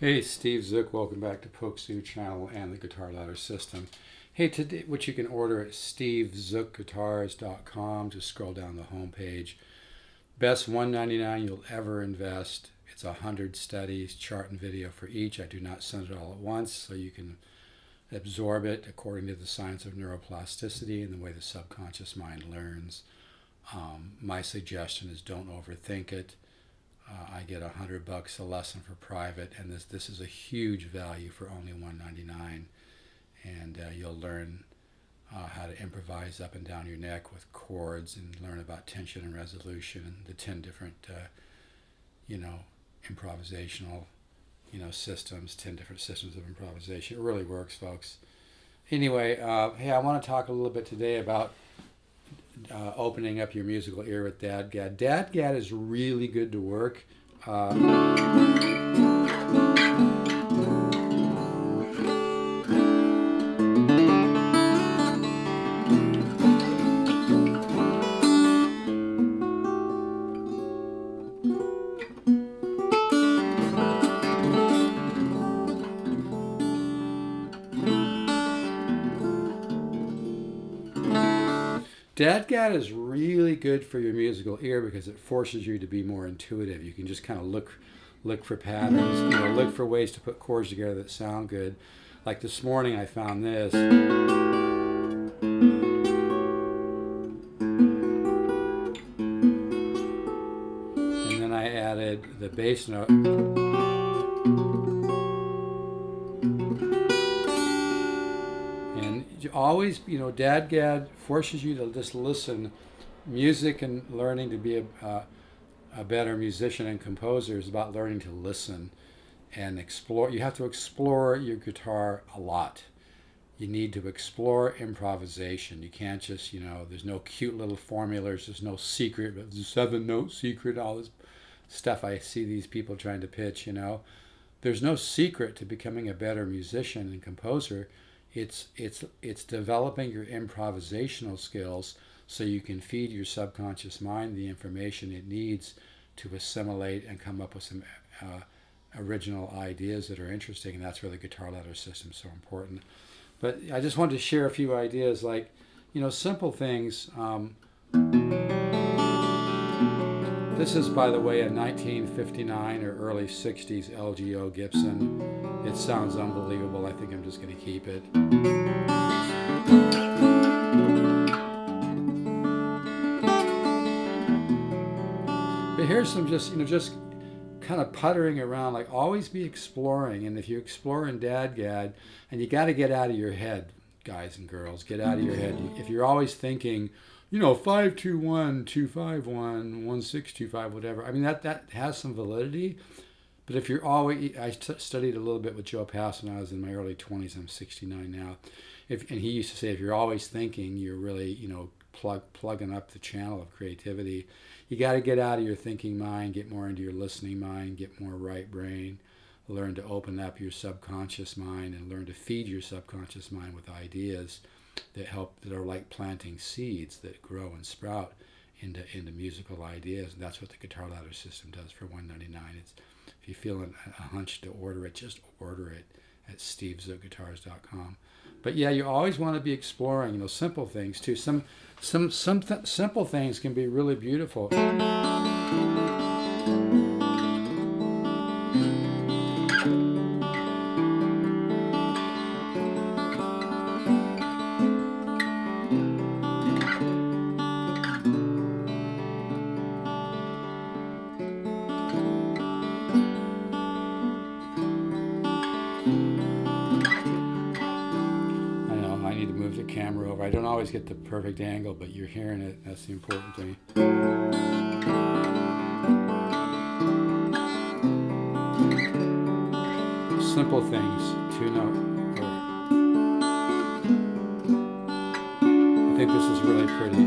Hey, Steve Zook, welcome back to Poke's new channel and the Guitar Ladder System. Hey, today, which you can order at stevezookguitars.com. Just scroll down the home page. Best $199 you'll ever invest. It's 100 studies, chart and video for each. I do not send it all at once, so you can absorb it according to the science of neuroplasticity and the way the subconscious mind learns. My suggestion is don't overthink it. I get $100 a lesson for private, and this is a huge value for only $199. And you'll learn how to improvise up and down your neck with chords, and learn about tension and resolution, and the 10 different, improvisational, systems, 10 different systems of improvisation. It really works, folks. Anyway, hey, I want to talk a little bit today about opening up your musical ear with DADGAD. DADGAD is really good to work. DADGAD is really good for your musical ear because it forces you to be more intuitive. You can just kind of look for patterns, look for ways to put chords together that sound good. Like this morning I found this. And then I added the bass note. Always, DADGAD forces you to just listen. Music and learning to be a better musician and composer is about learning to listen and explore. You have to explore your guitar a lot. You need to explore improvisation. You can't just, there's no cute little formulas. There's no secret, the 7-note secret, all this stuff I see these people trying to pitch, There's no secret to becoming a better musician and composer. It's developing your improvisational skills so you can feed your subconscious mind the information it needs to assimilate and come up with some original ideas that are interesting, and that's where the Guitar Ladder System is so important. But I just wanted to share a few ideas, like, simple things. This is, by the way, a 1959 or early 60s LGO Gibson. It sounds unbelievable. I think I'm just going to keep it. But here's some just kind of puttering around. Like, always be exploring. And if you explore in DADGAD, and you got to get out of your head, guys and girls, get out of your head. If you're always thinking, 521, 251, 1625, whatever. I mean, that has some validity. But if you're always, I studied a little bit with Joe Pass when I was in my early 20s. I'm 69 now. And he used to say, if you're always thinking, you're really, plugging up the channel of creativity. You got to get out of your thinking mind, get more into your listening mind, get more right brain, learn to open up your subconscious mind, and learn to feed your subconscious mind with ideas that are like planting seeds that grow and sprout into musical ideas. And that's what the Guitar Ladder System does for $199. If you feel a hunch to order it, just order it at stevezookguitars.com. But yeah, you always want to be exploring, simple things too. Some simple things can be really beautiful. Move the camera over. I don't always get the perfect angle, but you're hearing it. That's the important thing. Simple things. 2-note. I think this is really pretty.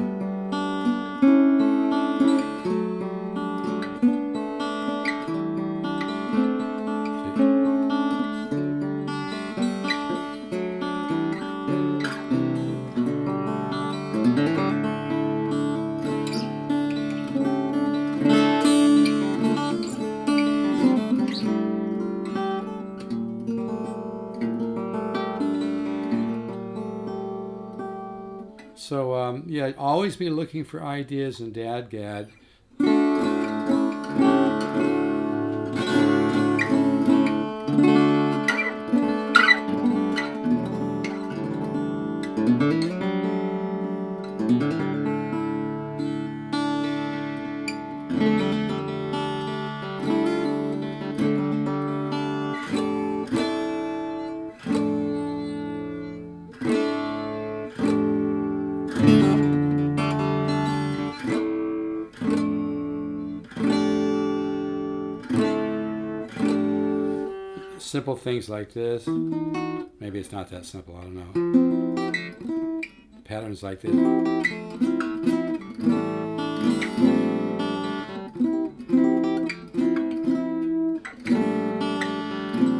So yeah, always be looking for ideas in DADGAD. Simple things like this. Maybe it's not that simple, I don't know. Patterns like this.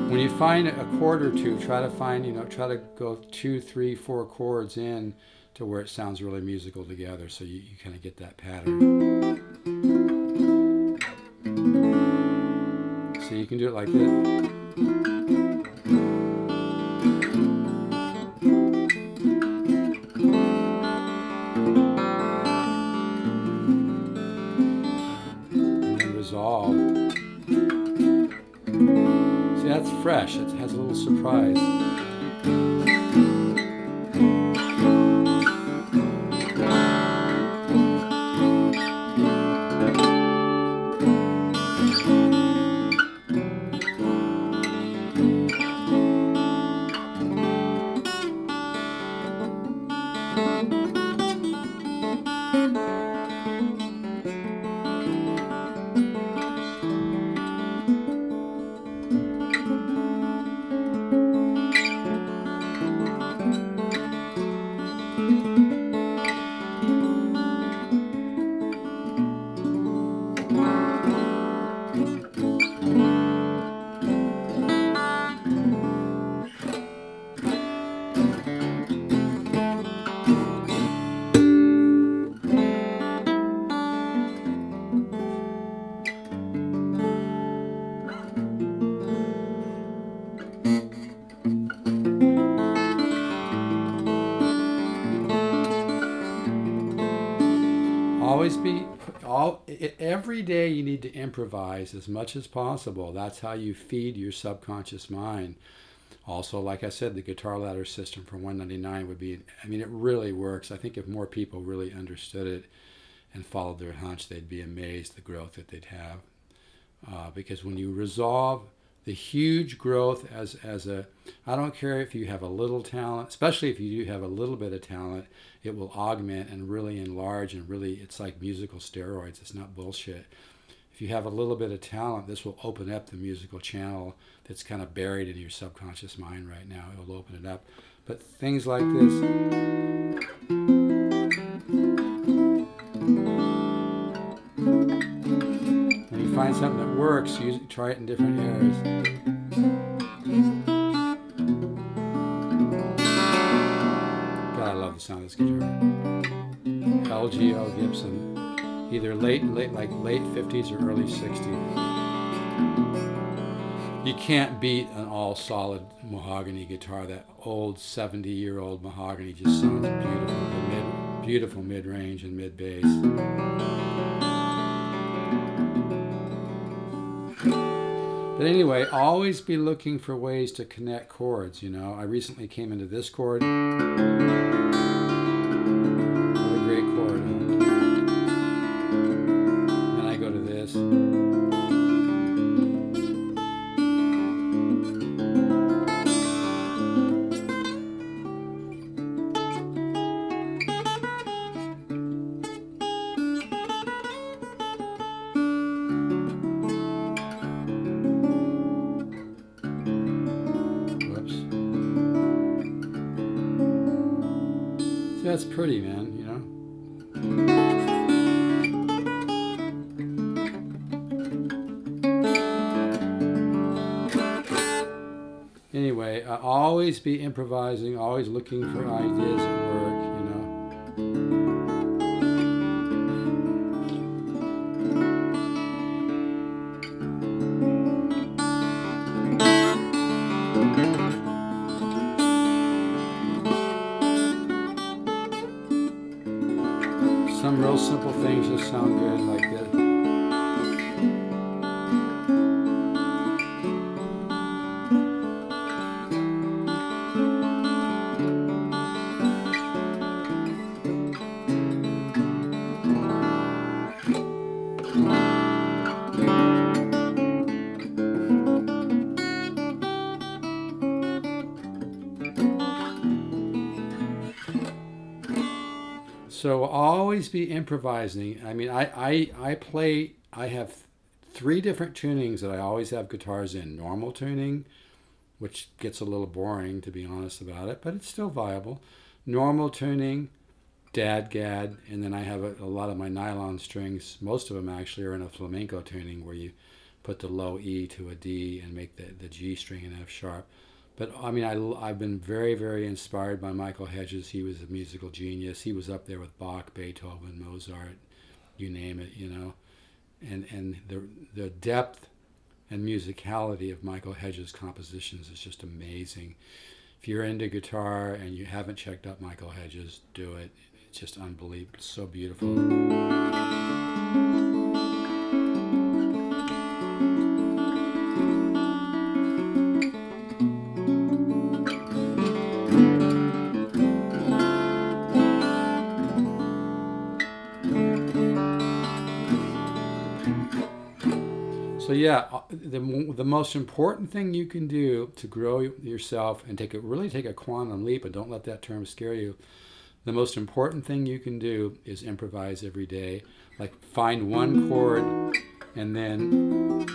When you find a chord or two, try to find, try to go 2, 3, 4 chords in to where it sounds really musical together, so you kind of get that pattern. So you can do it like this. Resolve. See, that's fresh. It has a little surprise. Always every day you need to improvise as much as possible. That's how you feed your subconscious mind. Also, like I said, the guitar ladder system for $199 would be, it really works. I think if more people really understood it and followed their hunch, they'd be amazed the growth that they'd have. Because when you resolve the huge growth I don't care if you have a little talent, especially if you do have a little bit of talent, it will augment and really enlarge, and really it's like musical steroids. It's not bullshit. If you have a little bit of talent, this will open up the musical channel that's kind of buried in your subconscious mind right now. It will open it up. But things like this. When you find something that works, try it in different airs. God, I love the sound of this guitar. LGO Gibson, either late 50s or early 60s. You can't beat an all solid mahogany guitar. That old 70-year-old mahogany just sounds beautiful. Beautiful mid-range and mid-bass. But anyway, always be looking for ways to connect chords. I recently came into this chord. What a great chord. Then I go to this. That's pretty, man, Anyway, always be improvising, always looking for ideas at work, real simple things just sound good like this. So always be improvising. I mean, I have three different tunings that I always have guitars in. Normal tuning, which gets a little boring to be honest about it, but it's still viable. Normal tuning, DADGAD, and then I have a lot of my nylon strings. Most of them actually are in a flamenco tuning where you put the low E to a D and make the G string an F sharp. But I mean, I've been very, very inspired by Michael Hedges. He was a musical genius. He was up there with Bach, Beethoven, Mozart, you name it, you know. And the depth and musicality of Michael Hedges' compositions is just amazing. If you're into guitar and you haven't checked out Michael Hedges, do it. It's just unbelievable. It's so beautiful. So yeah, the most important thing you can do to grow yourself and really take a quantum leap, and don't let that term scare you. The most important thing you can do is improvise every day. Like find one chord and then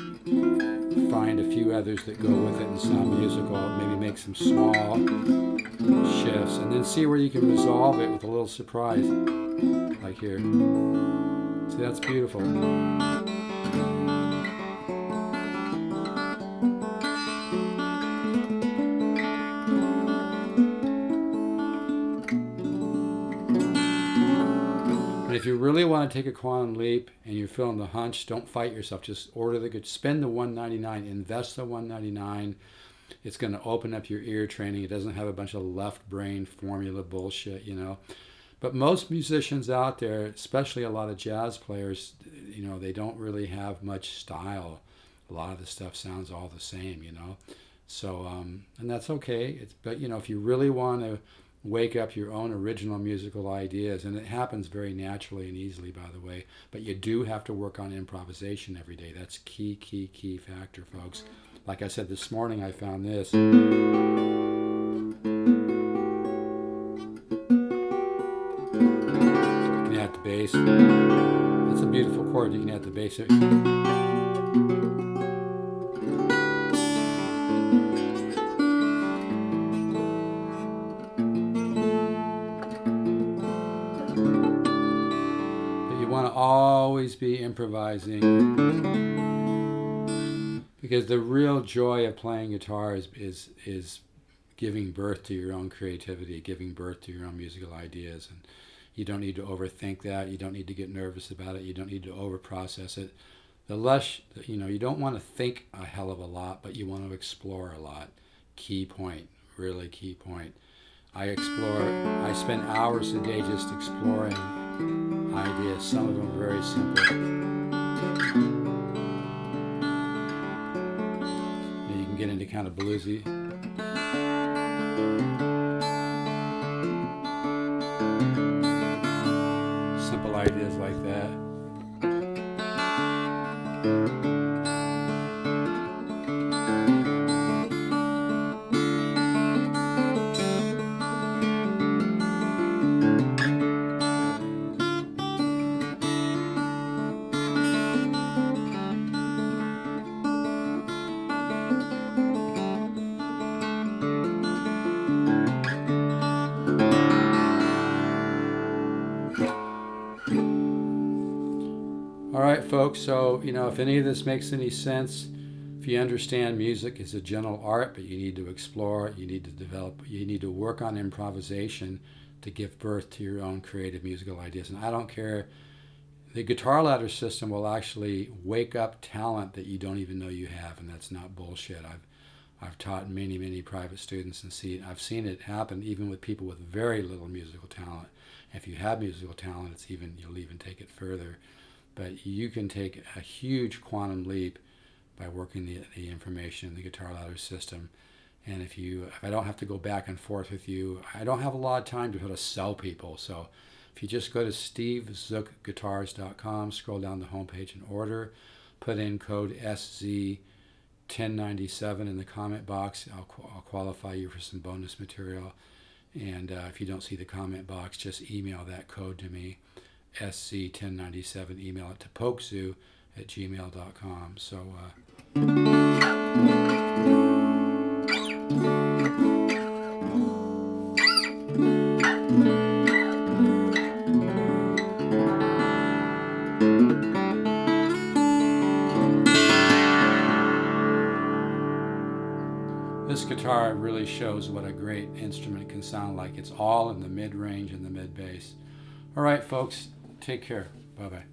find a few others that go with it and sound musical. Maybe make some small shifts and then see where you can resolve it with a little surprise. Like here. See, that's beautiful. If you really want to take a quantum leap and you're feeling the hunch, don't fight yourself. Just spend the $199, invest the $199. It's going to open up your ear training. It doesn't have a bunch of left brain formula bullshit, you know. But most musicians out there, especially a lot of jazz players, you know, they don't really have much style. A lot of the stuff sounds all the same, you know. So, and that's okay. But, you know, if you really want to wake up your own original musical ideas, and it happens very naturally and easily, by the way, but you do have to work on improvisation every day. That's key factor, folks. Like I said this morning, I found this. You can add the bass. That's a beautiful chord. You can add the bass. Always be improvising, because the real joy of playing guitar is giving birth to your own creativity, giving birth to your own musical ideas. And you don't need to overthink that. You don't need to get nervous about it. You don't need to overprocess it. The less, you know, you don't want to think a hell of a lot, but you want to explore a lot. Key point, really key point. I spend hours a day just exploring ideas. Some of them are very simple. You can get into kind of bluesy. Simple ideas like that. All right, folks, so, you know, if any of this makes any sense, if you understand music is a gentle art, but you need to explore, you need to develop, you need to work on improvisation to give birth to your own creative musical ideas. And I don't care, the guitar ladder system will actually wake up talent that you don't even know you have, and that's not bullshit. I've taught many private students and I've seen it happen even with people with very little musical talent. If you have musical talent, you'll even take it further. But you can take a huge quantum leap by working the information in the guitar ladder system. And if I don't have to go back and forth with you, I don't have a lot of time to sell people. So if you just go to stevezookguitars.com, scroll down the homepage and order, put in code SZ1097 in the comment box. I'll qualify you for some bonus material. And if you don't see the comment box, just email that code to me, SZ1097. Email it to pokezoo@gmail.com. So this guitar really shows what a great instrument can sound like. It's all in the mid-range and the mid-bass. All right, folks, take care. Bye-bye.